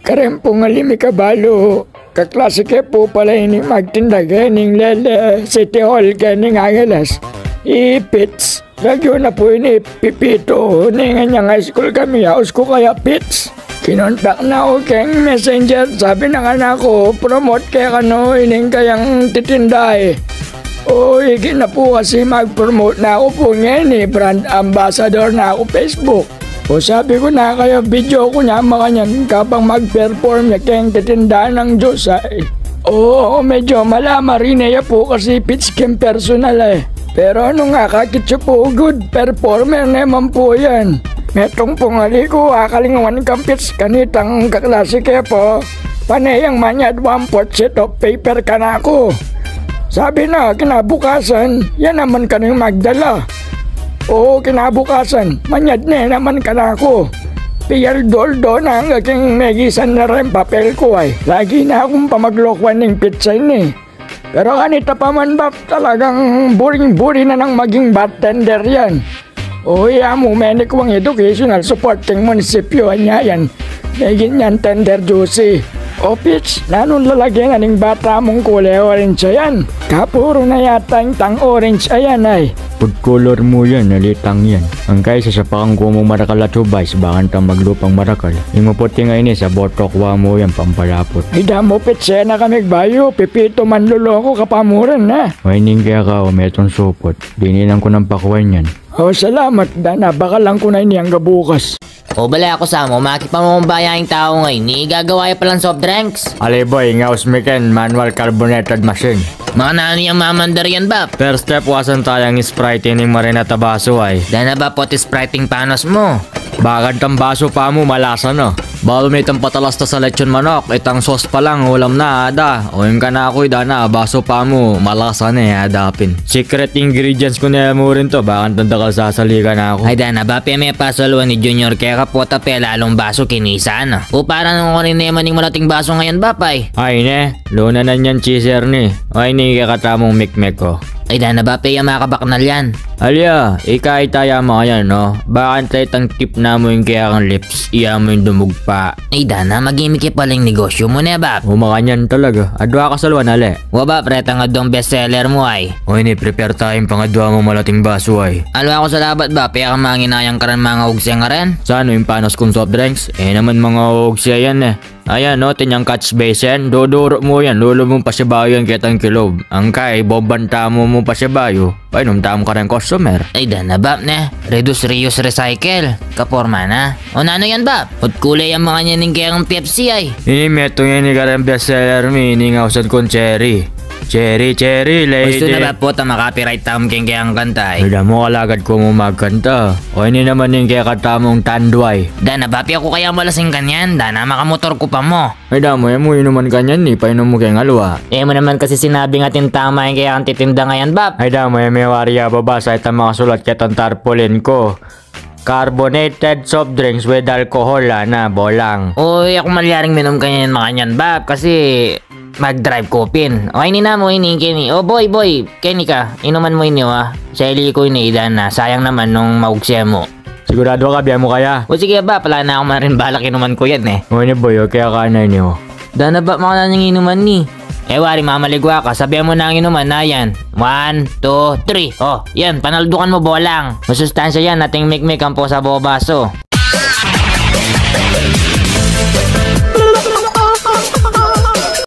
Karempong alimi kabalo. Kaklase ke po pala ini magtinda ganing lele City Hall ganing Angeles. Ipits. Lagyo na po ini Pipito. Ningan niyang high school kami. Haus ko kaya Pits. Kinontak na ako keng messenger. Sabi ng anak ko, promote kaya kano ining kayang titinday. Uy, na po kasi mag-promote na ako po ngayon brand ambassador na ako Facebook. O sabi ko na kaya video ko niya makanyan kapag mag-perform niya kayang titindahan ng Diyos ay. Oo, medyo malama rin niya po kasi pitch game personal Pero ano nga kakitso po, good performer naman po yan. Metong pungali ko, akalingawan kang pitch kanitang kaklase kaya po. Panayang manyad 1/4 sheet of paper ka na ako. Sabi na, kinabukasan, yan naman ka nang magdala. Oo, kinabukasan, manyad na naman ka na ako. Piyal doldo na ang aking megisan na rin papel ko ay. Lagi na akong pamaglokwan ng pizza ini. Pero kanita pa man ba talagang buring-buri na nang maging bartender yan. O mo, menik wang educational supporting munisipyo niya yan. Megin yan tender juicy. O pitch, nanong lalagyan aning bata mong kulay orange yan. Kapuro na yata yung tang orange ayan ay. Food color mo yan, nalitang yan. Ang kaysa sa pakangko mong marakal at subay, bakan tang maglupang marakal. Yung maputi nga ini sa botokwa mo yan, pampalapot. Ay damo pitch, na kami bayo, Pipito manluloko kapamuran na. Waining kaya ka o metong supot, dinilang ko ng pakuan yan. O salamat, Dana, baka lang ko na iniyang gabukas. O bala ako sa mo, makipamumabaya yung tao ngayon, ni gagawa palang soft drinks. Aliboy, ngaus miken, manual carbonated machine. Mga nano yung mamandar yan, Bap? First step, wasan tayang sprite yung marinata baso ay. Dana ba poti spriting panos mo? Bagad tang baso pa mo, malasa no. Balo may tang patalas ta sa lechon manok, itang sauce pa lang, ulam na, ada. O yung ka na ako, dana, baso pa mo, malasa na, adapin. Secret ingredients ko na mo rin to, baka tanda ka sasalikan na ako. Ay Dana ba, may pasaluan ni Junior kaya kapota pe lalong baso kinisa na. O para nung rin naman yung malating baso ngayon, Bapay? Ay ne, luna na niyan cheeser ni. Ay ni kakatamong mikmek ko. Ay Dana ba, pe yung makabaknal yan? Alya, ikay tayo mo yan no. Baka tayo tang tip na mo yung kaya kang lips, iya mo yung dumugpa. Ay Dana, magimik palang negosyo mo na, Bap? Umakanyan talaga, adwa ka sa luwan ale. Waba, preta nga doong bestseller mo ay. O ini, prepare tayong pangadwa mo malating baso ay. Alwa ako sa labat ba, kaya ka manginayang ka rin mga ugsya nga rin? Saan yung panos kong soft drinks? Naman mga ugsya yan Ayan no, tinyang catch base yan. Dodoro mo yan, lulo mong pasibayo yan kitang kilob. Ang kay, bobanta mo mong pasibayo. Painom tamo ka rin customer. Ay Dana Bap ne, reduce, reuse, recycle. Kaporma na. O nano yan Bap? Ut kulay ang mga nyaning kaya ng Pepsi ay. Meto yan ni karang bestseller mi, iningausad kong cherry. Cherry, lady. Gusto na ba po ta makapiright tam keng kaya ang kanta ay? Wala mo kalagad ko mo magkanta. O ini naman yung kaya katamong tandway. Dana Bapi ako kaya malasing kanyan, Dana makamotor ko pa mo. Ay damo, mo inuman kanyan ni, painom mo kaya alwa. Mo naman kasi sinabi nga tintama yung kaya ang titinda ngayon Bap. Ay damo, may wariya babasa ito makasulat kitang tarpaulin ko. Carbonated soft drinks with alcohol na, bolang. Uy, ako malyaring minom kanyan makanyan Bap kasi mag-drive ko pin. O ini na mo ini Kenny. O boy, Kenny ka, inuman mo inyo Sa ili ko ini Dana, sayang naman nung maugsya mo. Sigurado ka, biya mo kaya? O sige ba, pala na ako man rin balak inuman ko yan O ini boy, kaya ka na inyo. Dana ba mga nang inuman ni? Wari mamaligwa ka, sabihan mo na ang inuman na yan. 1, 2, 3. O, yan, panaldukan mo bolang. Masustansya yan, nating mikmik ang po sa bobaso.